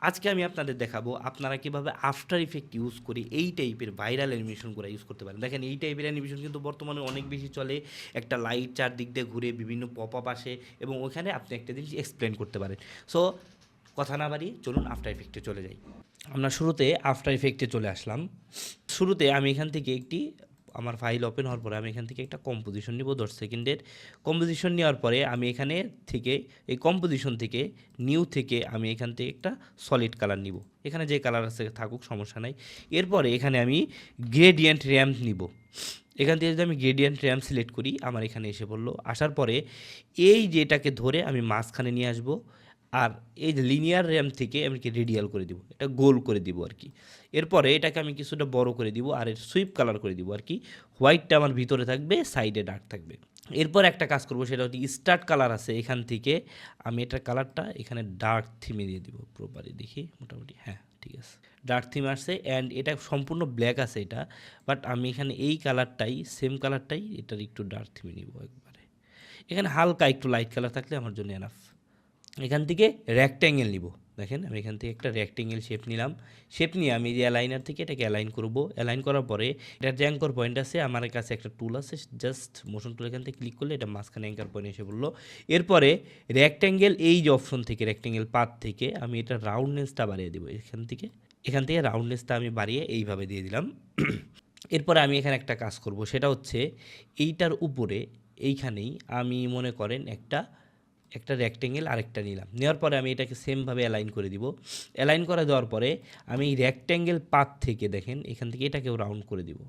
আজকে আমি আপনাদের দেখাবো আপনারা কিভাবে আফটার ইফেক্ট ইউজ করে এই টাইপের ভাইরাল অ্যানিমেশনগুলো ইউজ করতে পারেন। দেখেন এই টাইপের অ্যানিমেশন কিন্তু বর্তমানে অনেক বেশি চলে। একটা লাইট চারদিক দিয়ে ঘুরে বিভিন্ন পপ আপ আসে এবং ওখানে আপনি একটা জিনিস এক্সপ্লেন করতে পারেন। সো কথা না বাড়িয়ে চলুন আফটার ইফেক্টে চলে যাই। আমরা শুরুতে আফটার ইফেক্টে চলে আসলাম। শুরুতে আমি এখান থেকে আমার ফাইল ওপেন হওয়ার পরে আমি এখান থেকে একটা কম্পোজিশন নিব 10 সেকেন্ডের। কম্পোজিশন নেওয়ার পরে আমি এখানে থেকে এই কম্পোজিশন থেকে নিউ থেকে আমি এখান থেকে একটা সলিড কালার নিব। এখানে যে কালার আছে থাকুক, সমস্যা নাই। এরপরে এখানে আমি গ্রেডিয়েন্ট র্যাম্প নিব। এখান থেকে যদি আমি গ্রেডিয়েন্ট র্যাম্প সিলেক্ট করি আমার এখানে এসে পড়লো। আসার পরে এই যেটাকে ধরে আমি মাঝখানে নিয়ে আসবো, আর এই যে লিনিয়ার র্যাম্প থেকে আমি কি রেডিয়াল করে দিব, এটা গোল করে দিব আর কি। এরপরে এটাকে আমি কিছুটা বড় করে দিব আর এর সুইপ কালার করে দিব আর কি। হোয়াইটটা আমার ভিতরে থাকবে, সাইডে ডার্ক থাকবে। এরপর একটা কাজ করব, সেটা হচ্ছে স্টার্ট কালার আছে এখান থেকে আমি এটার কালারটা এখানে ডার্ক থিমে দিয়ে দিব। প্রপারলি দেখি মোটামুটি, হ্যাঁ ঠিক আছে, ডার্ক থিম আসছে। অ্যান্ড এটা সম্পূর্ণ ব্ল্যাক আছে এটা, বাট আমি এখানে এই কালারটাই, সেম কালারটাই এটার একটু ডার্ক থিমে নিব একবারে। এখানে হালকা একটু লাইট কালার থাকলে আমার জন্য এনাফ। এখান থেকে রেক্ট্যাঙ্গেল নিব। দেখেন আমি এখান থেকে একটা রেক্ট্যাঙ্গেল শেপ নিলাম। শেপ নিয়ে আমি যে অ্যালাইনার থেকে এটাকে অ্যালাইন করব। অ্যালাইন করার পরে এটার যে অ্যাঙ্কর পয়েন্ট আছে, আমার কাছে একটা টুল আছে, জাস্ট মোশন টুল এখান থেকে ক্লিক করলে এটা মাঝখানে অ্যাঙ্কর পয়েন্ট এসে বললো। এরপরে রেক্ট্যাঙ্গেল এই যে অপশন থেকে রেক্ট্যাঙ্গেল পাথ থেকে আমি এটা রাউন্ডনেসটা বাড়িয়ে দেবো। এখান থেকে রাউন্ডনেসটা আমি বাড়িয়ে এইভাবে দিয়ে দিলাম। এরপরে আমি এখানে একটা কাজ করব, সেটা হচ্ছে এইটার উপরে এইখানেই আমি মনে করেন একটা রেক্ট্যাঙ্গেল আরেকটা নিলাম। নেওয়ার পরে আমি এটাকে সেমভাবে অ্যালাইন করে দিব। অ্যালাইন করে দেওয়ার পরে আমি রেক্ট্যাঙ্গেল পাথ থেকে দেখেন এখান থেকে এটাকেও রাউন্ড করে দিব,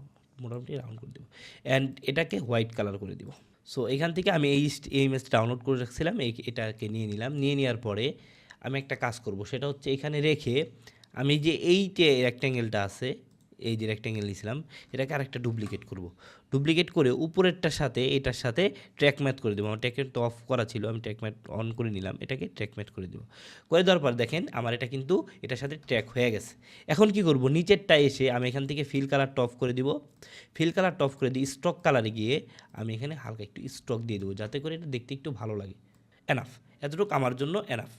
মোটামুটি রাউন্ড করে দিব। অ্যান্ড এটাকে হোয়াইট কালার করে দিব। সো এখান থেকে আমি এই ইমেজটা ডাউনলোড করে রাখছিলাম, এটাকে নিয়ে নিলাম। নিয়ে নেওয়ার পরে আমি একটা কাজ করব, সেটা হচ্ছে এখানে রেখে আমি যে এই যে রেক্ট্যাঙ্গেলটা আছে, এই যে রেক্ট্যাঙ্গেল নিয়েছিলাম, এটাকে আরেকটা ডুপ্লিকেট করব। ডুপ্লিকেট করে উপরেরটার সাথে এটার সাথে ট্র্যাক ম্যাথ করে দেবো। আমার ট্র্যাক ম্যাথ অফ করা ছিল, আমি ট্র্যাক ম্যাথ অন করে নিলাম, এটাকে ট্র্যাক ম্যাথ করে দেবো। করে দেওয়ার পর দেখেন আমার এটা কিন্তু এটার সাথে ট্র্যাক হয়ে গেছে। এখন কি করব, নিচেরটা এসে আমি এখান থেকে ফিল কালারটা অফ করে দিব। ফিল কালারটা অফ করে দিয়ে স্ট্রোক কালারে গিয়ে আমি এখানে হালকা একটু স্ট্রোক দিয়ে দেবো, যাতে করে এটা দেখতে একটু ভালো লাগে। এনাফ, এতটুকু আমার জন্য এনাফ।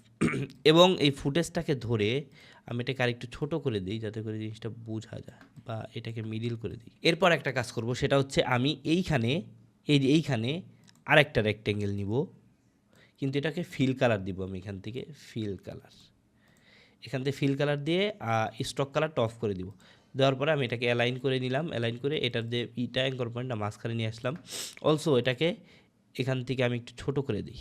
এবং এই ফুটেজটাকে ধরে আমি এটাকে আরেকটু ছোটো করে দিই, যাতে করে জিনিসটা বোঝা যায়, বা এটাকে মিডিল করে দিই। এরপর একটা কাজ করব, সেটা হচ্ছে আমি এইখানে আরেকটা রেক্ট্যাঙ্গেল নিব, কিন্তু এটাকে ফিল কালার দিব। আমি এখান থেকে ফিল কালার দিয়ে স্টক কালারটা অফ করে দিব। দেওয়ার পরে আমি এটাকে অ্যালাইন করে নিলাম। অ্যালাইন করে এটার যে অ্যাঙ্কর পয়েন্টটা মাঝখানে নিয়ে আসলাম। অলসো এটাকে এখান থেকে আমি একটু ছোটো করে দিই।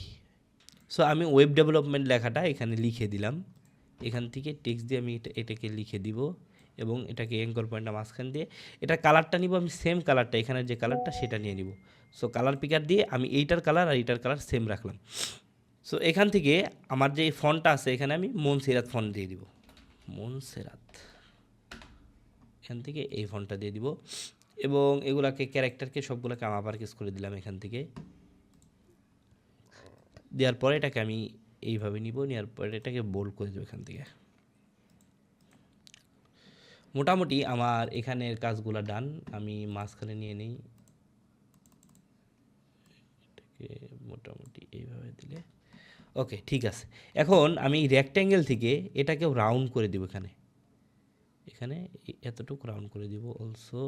সো আমি ওয়েব ডেভেলপমেন্ট লেখাটা এখানে লিখে দিলাম। এখান থেকে টেক্সট দিয়ে আমি এটাকে লিখে দিব এবং এটাকে অ্যাঙ্কর পয়েন্টটা মাঝখান দিয়ে এটা কালারটা নিব। আমি সেম কালারটা, এখানে যে কালারটা সেটা নিয়ে নিব। সো কালার পিকার দিয়ে আমি এইটার কালার আর এইটার কালার সেম রাখলাম। সো এখান থেকে আমার যে ফন্টটা আছে, এখানে আমি মনসেরাত ফন্ট দিয়ে দিব। মনসেরাত, এখান থেকে এই ফন্টটা দিয়ে দিব। এবং এগুলাকে ক্যারেক্টারকে সবগুলোকে আমি আবার কেস করে দিলাম। এখান থেকে দেওয়ার পরে এটাকে আমি এইভাবে নিব, নেওয়ার পরে এটাকে বোল্ড করে দেবো এখান থেকে। মোটামুটি আমার এখানের কাজগুলো ডান। আমি মাঝখানে নিয়ে নিই, এটাকে মোটামুটি এইভাবে দিলে ওকে, ঠিক আছে। এখন আমি রেক্ট্যাঙ্গেল থেকে এটাকেও রাউন্ড করে দেবো। এখানে এতটুকু রাউন্ড করে দিব অলসো।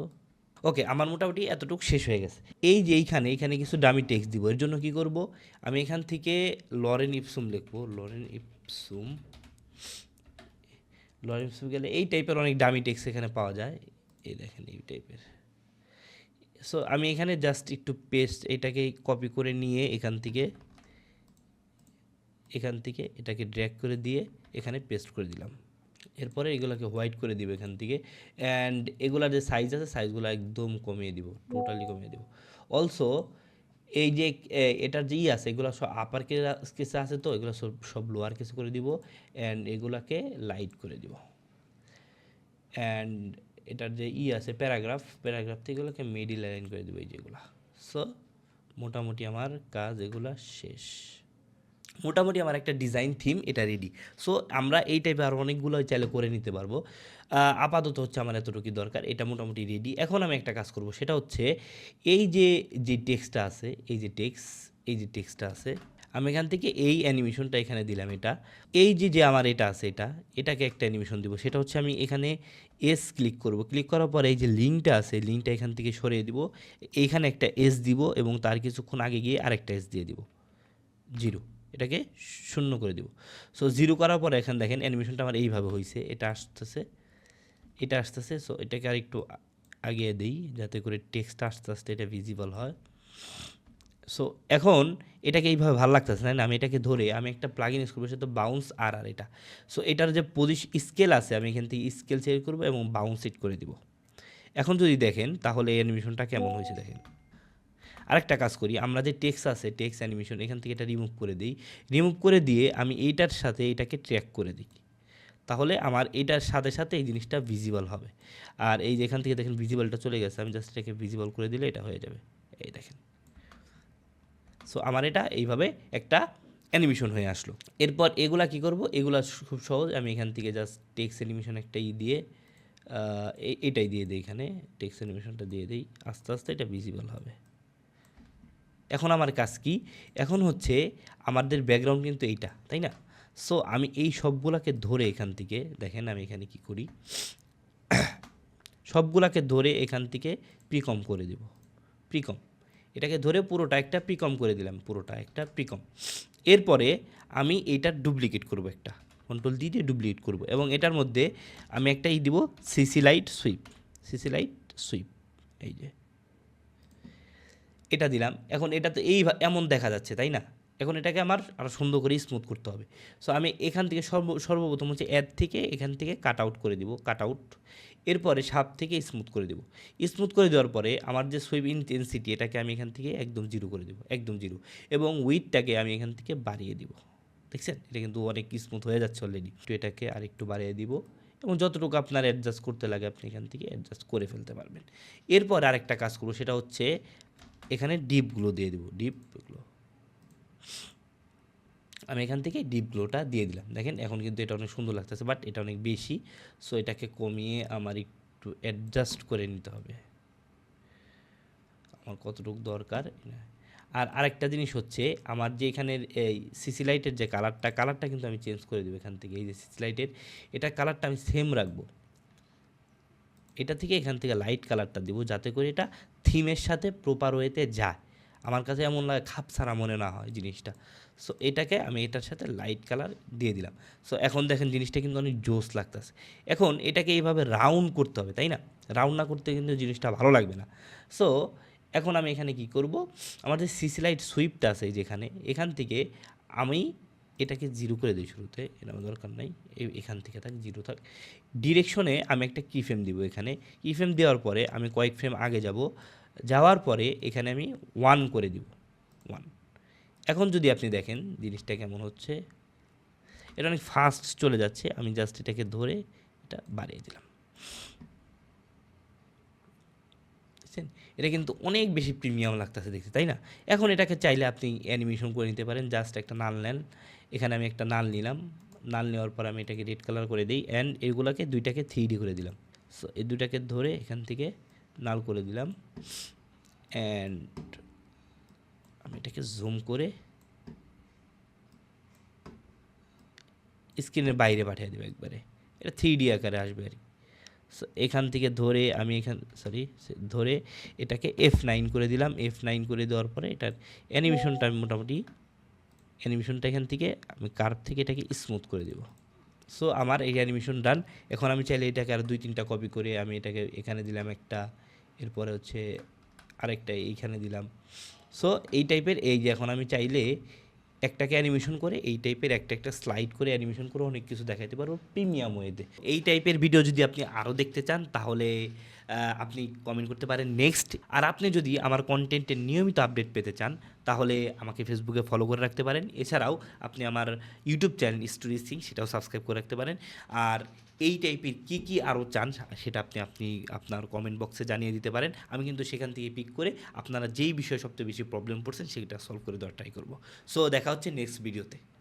ওকে, আমার মোটামুটি এতটুকু শেষ হয়ে গেছে। এই যে এইখানে কিছু ডামি টেক্সট দিব। এর জন্য কি করব, আমি এখান থেকে লরেন ইপসুম লিখবো। লরেন ইপসুম গেলে এই টাইপের অনেক ডামি টেক্সট এখানে পাওয়া যায়। এই দেখেন এই টাইপের। সো আমি এখানে জাস্ট একটু পেস্ট, এটাকে কপি করে নিয়ে এখান থেকে এটাকে ড্র্যাগ করে দিয়ে এখানে পেস্ট করে দিলাম। এরপরে এগুলোকে হোয়াইট করে দিব এখান থেকে। অ্যান্ড এগুলার যে সাইজ আছে, সাইজগুলো একদম কমিয়ে দিব, টোটালি কমিয়ে দিব। অলসো এই যে এটার যে আছে, এগুলো সব আপার কেসে আছে, তো এগুলো সব লোয়ার কেসে করে দিব। অ্যান্ড এগুলাকে লাইট করে দিব। অ্যান্ড এটার যে আছে প্যারাগ্রাফ থেকে এগুলোকে মিডিল লাইন করে দেবো, এই যেগুলো। সো মোটামুটি আমার কাজ এগুলা শেষ। মোটামুটি আমার একটা ডিজাইন থিম এটা রেডি। সো আমরা এই টাইপের আরও অনেকগুলো চাইলে করে নিতে পারবো। আপাতত হচ্ছে আমার এতটুকু দরকার, এটা মোটামুটি রেডি। এখন আমি একটা কাজ করব, সেটা হচ্ছে এই যে টেক্সটটা আছে, এই যে টেক্সটটা আছে, আমি এখান থেকে এই অ্যানিমেশনটা এখানে দিলাম। এটা এই যে আমার এটা আছে, এটাকে একটা অ্যানিমেশন দিব। সেটা হচ্ছে আমি এখানে এস ক্লিক করব। ক্লিক করার পরে এই যে লিঙ্কটা আছে, লিঙ্কটা এখান থেকে সরিয়ে দিব। এইখানে একটা এস দিব এবং তার কিছুক্ষণ আগে গিয়ে আরেকটা এস দিয়ে দিব, 0। এটাকে 0 করে দিব। সো 0 করার পরে এখানে দেখেন অ্যানিমেশনটা আমার এইভাবে হইছে। এটা আসতেছে। সো এটাকে আরেকটু আগিয়ে দেই যাতে করে টেক্সটটা আস্তে আস্তে এটা ভিজিবল হয়। সো এখন এটাকে এইভাবে ভালো লাগতেছে, তাই না? আমি এটাকে ধরে আমি একটা প্লাগইন ইউজ করবো, সেটা বাউন্স আর এটা। সো এটার যে স্কেল আছে, আমি এখান থেকে স্কেল চেঞ্জ করবো এবং বাউন্স সেট করে দিব। এখন যদি দেখেন তাহলে এই অ্যানিমেশনটা কেমন হয়েছে দেখেন। আরেকটা কাজ করি, আমরা যে টেক্সট আছে, টেক্সট অ্যানিমেশন, এখান থেকে এটা রিমুভ করে দিই। রিমুভ করে দিয়ে আমি এইটার সাথে এটাকে ট্র্যাক করে দিই। তাহলে আমার এটার সাথে সাথে এই জিনিসটা ভিজিবল হবে। আর এই যে এখান থেকে দেখেন ভিজিবলটা চলে গেছে, আমি জাস্ট এটাকে ভিজিবল করে দিলে এটা হয়ে যাবে। এই দেখেন। সো আমার এটা এইভাবে একটা অ্যানিমেশন হয়ে আসলো। এরপর এগুলা কি করব, এগুলা খুব সহজ। আমি এখান থেকে জাস্ট টেক্সট অ্যানিমেশন একটা দিয়ে এটাই দিয়ে দিই, এখানে টেক্সট অ্যানিমেশনটা দিয়ে দিই। আস্তে আস্তে এটা ভিজিবল হবে। এখন আমার কাজ কি, এখন হচ্ছে আমাদের ব্যাকগ্রাউন্ড কিন্তু এইটা, তাই না? সো আমি এই সবগুলাকে ধরে এখান থেকে দেখেন, আমি এখানে কি করি, সবগুলাকে ধরে এখান থেকে প্রিকম করে দেব। প্রিকম, এটাকে ধরে পুরোটা একটা প্রিকম করে দিলাম, পুরোটা একটা প্রিকম। এরপরে আমি এইটা ডুপ্লিকেট করব, একটা কন্ট্রোল দিয়ে ডুপ্লিকেট করব এবং এটার মধ্যে আমি একটা দিব সিসি লাইট সুইপ। এই যে এটা দিলাম। এখন এটা তো এমন দেখা যাচ্ছে, তাই না? এখন এটাকে আমার আরও সুন্দর করে স্মুথ করতে হবে। সো আমি এখান থেকে সর্বপ্রথম হচ্ছে অ্যাড থেকে এখান থেকে কাট আউট করে দিব, কাট আউট। এরপরে সাপ থেকে স্মুথ করে দেব। স্মুথ করে দেওয়ার পরে আমার যে সুইপ ইনটেন্সিটি, এটাকে আমি এখান থেকে একদম 0 করে দেবো, একদম 0। এবং উইথটাকে আমি এখান থেকে বাড়িয়ে দিব। দেখছেন এটা কিন্তু অনেক স্মুথ হয়ে যাচ্ছে অলরেডি। তো এটাকে আরেকটু বাড়িয়ে দিব এবং যতটুকু আপনার অ্যাডজাস্ট করতে লাগে আপনি এখান থেকে অ্যাডজাস্ট করে ফেলতে পারবেন। এরপর আরেকটা কাজ করবো, সেটা হচ্ছে এখানে ডিপগুলো দিয়ে দেবো, ডিপগুলো আমি এখান থেকে ডিপগুলোটা দিয়ে দিলাম। দেখেন এখন কিন্তু এটা অনেক সুন্দর লাগতেছে, বাট এটা অনেক বেশি। সো এটাকে কমিয়ে আমার একটু অ্যাডজাস্ট করে নিতে হবে, আমার কতটুকু দরকার। আর আরেকটা জিনিস হচ্ছে, আমার যে এখানের এই সিসি লাইটের যে কালারটা কিন্তু আমি চেঞ্জ করে দেবো এখান থেকে। এই যে সিসি লাইটের এটা কালারটা আমি সেম রাখবো। এটা থেকে এখান থেকে লাইট কালারটা দেবো যাতে করে এটা থিমের সাথে প্রপার ওয়েতে যায়, আমার কাছে এমন লাগে খাপ ছাড়া মনে না হয় জিনিসটা। সো এটাকে আমি এটার সাথে লাইট কালার দিয়ে দিলাম। সো এখন দেখেন জিনিসটা কিন্তু অনেক জোস লাগতেছে। এখন এটাকে এইভাবে রাউন্ড করতে হবে, তাই না? রাউন্ড না করতে কিন্তু জিনিসটা ভালো লাগবে না। সো এখন আমি এখানে কি করব, আমার যে সিসি লাইট সুইপটা আছে যেখানে, এখান থেকে আমি এটাকে 0 করে দিই শুরুতে, এটা আমার দরকার নাই। এখান থেকে 0 থাক। ডিরেকশনে আমি একটা কি ফ্রেম দিব, এখানে কি ফ্রেম দেওয়ার পরে আমি কয়েক ফ্রেম আগে যাওয়ার পরে এখানে আমি 1 করে দিব, 1। এখন যদি আপনি দেখেন জিনিসটা কেমন হচ্ছে, এটা অনেক ফাস্ট চলে যাচ্ছে। আমি জাস্ট এটাকে ধরে এটা বাড়িয়ে দিলাম। বুঝছেন, এটা কিন্তু অনেক বেশি প্রিমিয়াম লাগতেছে দেখতে, তাই না? এখন এটাকে চাইলে আপনি অ্যানিমেশন করে নিতে পারেন। জাস্ট একটা নাল নেন, এখানে আমি একটা নাল নিলাম। নাল নেওয়ার পর আমি এটাকে রেড কালার করে দিই অ্যান্ড এগুলোকে দুইটাকে 3D করে দিলাম। সো এই দুইটাকে ধরে এখান থেকে নাল করে দিলাম অ্যান্ড আমি এটাকে জুম করে স্ক্রিনের বাইরে পাঠিয়ে দেবো একবারে, এটা 3D আকারে আসবে আর কি। সো এখান থেকে ধরে আমি ধরে এটাকে F9 করে দিলাম। F9 করে দেওয়ার পরে এটার অ্যানিমেশনটা আমি মোটামুটি এখান থেকে আমি কার্ভ থেকে এটাকে স্মুথ করে দেব। সো আমার এই অ্যানিমেশন ডান। এখন আমি চাইলে এটাকে আরও 2-3টা কপি করে আমি এটাকে এখানে দিলাম একটা, এরপরে হচ্ছে আরেকটা এইখানে দিলাম। সো এই টাইপের, এই যে এখন আমি চাইলে একটাকে অ্যানিমেশন করে এই টাইপের একটা স্লাইড করে অ্যানিমেশন করে অনেক কিছু দেখাতে পারবো প্রিমিয়াম ওয়েতে। এই টাইপের ভিডিও যদি আপনি আরও দেখতে চান তাহলে আপনি কমেন্ট করতে পারেন নেক্সট। আর আপনি যদি আমার কন্টেন্টের নিয়মিত আপডেট পেতে চান তাহলে আমাকে ফেসবুকে ফলো করে রাখতে পারেন। এছাড়াও আপনি আমার ইউটিউব চ্যানেল স্টোরি সিং, সেটাও সাবস্ক্রাইব করে রাখতে পারেন। আর এই টাইপের কী আরও চান সেটা আপনি আপনার কমেন্ট বক্সে জানিয়ে দিতে পারেন। আমি কিন্তু সেখান থেকে পিক করে আপনারা যেই বিষয়ে সবচেয়ে বেশি প্রবলেম পড়ছেন সেটা সলভ করে দেওয়ার ট্রাই করব। সো দেখা হচ্ছে নেক্সট ভিডিওতে।